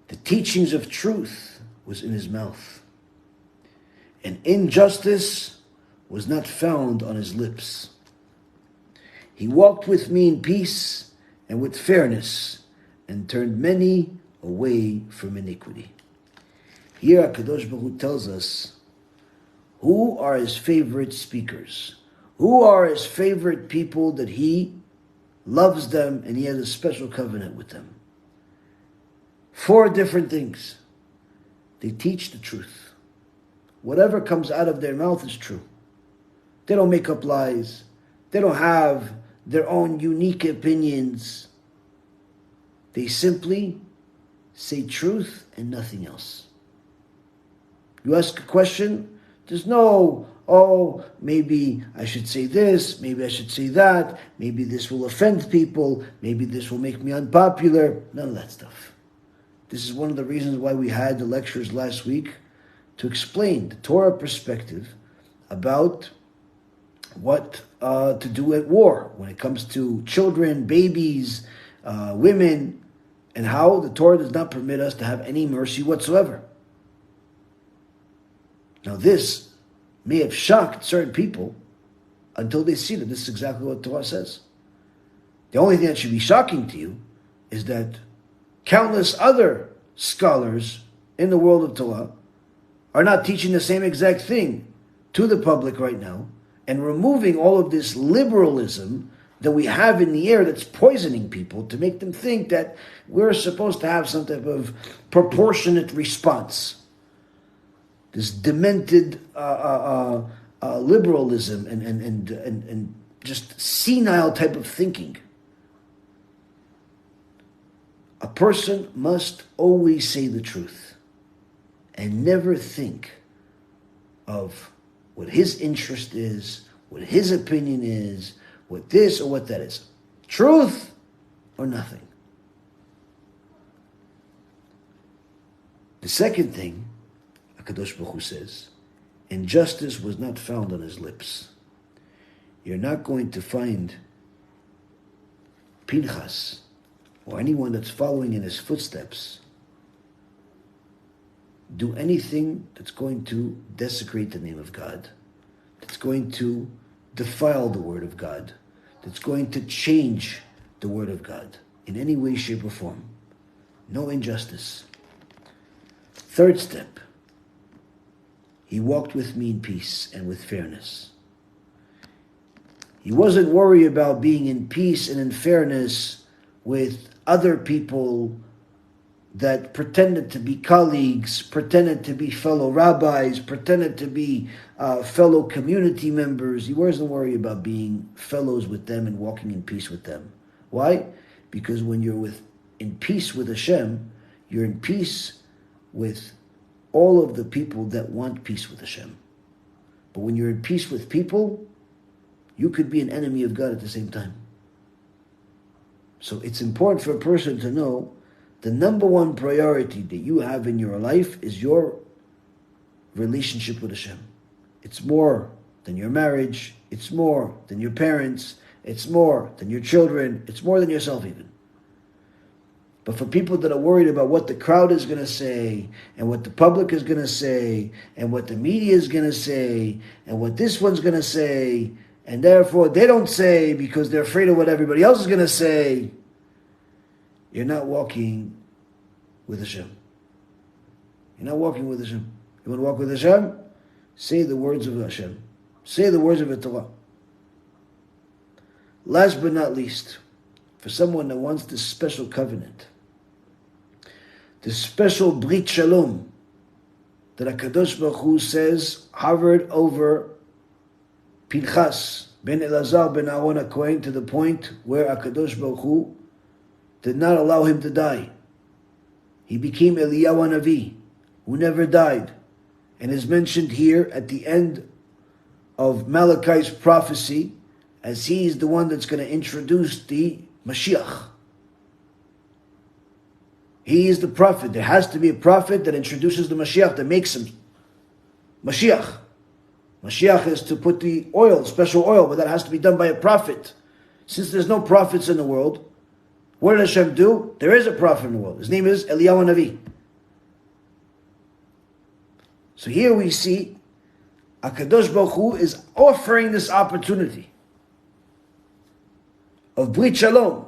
The teachings of truth was in his mouth, and injustice was not found on his lips. He walked with me in peace and with fairness, and turned many away from iniquity. Here HaKadosh Baruch Hu tells us who are his favorite speakers, who are his favorite people that he loves them and he has a special covenant with them. 4 different things. They teach the truth. Whatever comes out of their mouth is true. They don't make up lies. They don't have their own unique opinions. They simply say truth and nothing else. You ask a question, there's no, maybe I should say this, maybe I should say that, maybe this will offend people, maybe this will make me unpopular. None of that stuff. This is one of the reasons why we had the lectures last week, to explain the Torah perspective about what to do at war when it comes to children, babies, women, and how the Torah does not permit us to have any mercy whatsoever. Now this may have shocked certain people until they see that this is exactly what the Torah says. The only thing that should be shocking to you is that countless other scholars in the world of Torah are not teaching the same exact thing to the public right now, and removing all of this liberalism that we have in the air that's poisoning people to make them think that we're supposed to have some type of proportionate response. This demented liberalism and just senile type of thinking. A person must always say the truth and never think of what his interest is, what his opinion is, what this or what that is. Truth or nothing. The second thing, HaKadosh Baruch Hu says, injustice was not found on his lips. You're not going to find Pinchas or anyone that's following in his footsteps do anything that's going to desecrate the name of God, that's going to defile the word of God, that's going to change the word of God in any way, shape, or form. No injustice. Third step, he walked with me in peace and with fairness. He wasn't worried about being in peace and in fairness with other people that pretended to be colleagues, pretended to be fellow rabbis, pretended to be fellow community members. He wasn't worried about being fellows with them and walking in peace with them. Why? Because when you're in peace with Hashem, you're in peace with all of the people that want peace with Hashem. But when you're in peace with people, you could be an enemy of God at the same time. So it's important for a person to know the number one priority that you have in your life is your relationship with Hashem. It's more than your marriage. It's more than your parents. It's more than your children. It's more than yourself even. But for people that are worried about what the crowd is going to say, and what the public is going to say, and what the media is going to say, and what this one's going to say, and therefore they don't say because they're afraid of what everybody else is going to say, you're not walking with Hashem. You're not walking with Hashem. You want to walk with Hashem? Say the words of Hashem. Say the words of the Torah. Last but not least, for someone that wants this special covenant, this special Brit Shalom that HaKadosh Baruch Hu says hovered over Pinchas ben Elazar ben Aaron HaKohen to the point where HaKadosh Baruch Hu did not allow him to die. He became Eliyahu Navi, who never died, and is mentioned here at the end of Malachi's prophecy, as he is the one that's going to introduce the Mashiach. He is the prophet. There has to be a prophet that introduces the Mashiach, that makes him Mashiach. Mashiach is to put the oil, special oil, but that has to be done by a prophet. Since there's no prophets in the world, what did Hashem do? There is a prophet in the world. His name is Eliyahu Navi. So here we see HaKadosh Baruch Hu is offering this opportunity of Brit Shalom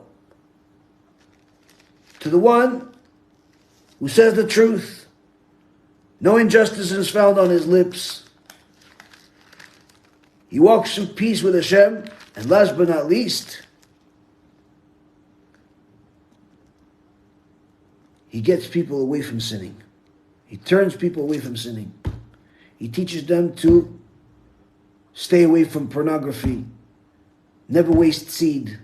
to the one who says the truth. No injustice is found on his lips. He walks in peace with Hashem. And last but not least, he gets people away from sinning. He turns people away from sinning. He teaches them to stay away from pornography, never waste seed,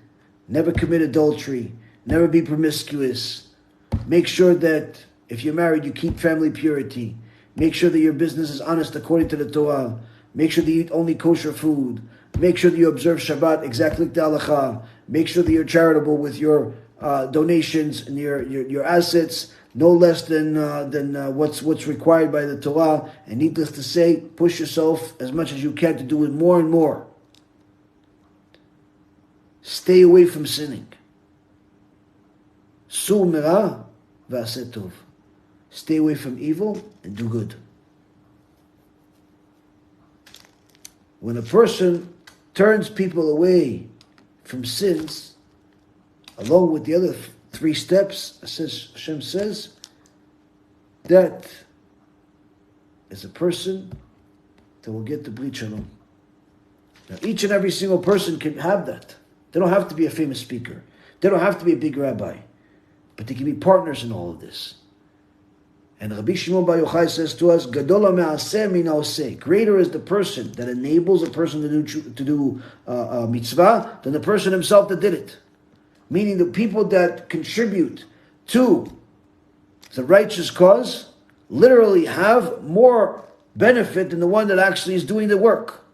never commit adultery, never be promiscuous. Make sure that if you're married, you keep family purity. Make sure that your business is honest according to the Torah. Make sure that you eat only kosher food. Make sure that you observe Shabbat exactly like the halacha. Make sure that you're charitable with your donations and your assets, no less than what's required by the Torah. And needless to say, push yourself as much as you can to do it more and more. Stay away from sinning. Sur mera v'aseh tov. Stay away from evil and do good. When a person turns people away from sins, along with the other three steps, Hashem says, that is a person that will get the Brit Shalom. Now, each and every single person can have that. They don't have to be a famous speaker. They don't have to be a big rabbi. But they can be partners in all of this. And Rabbi Shimon Bar Yochai says to us, Gadol ha'me'aseh min ha'oseh. Greater is the person that enables a person to do mitzvah than the person himself that did it. Meaning the people that contribute to the righteous cause literally have more benefit than the one that actually is doing the work.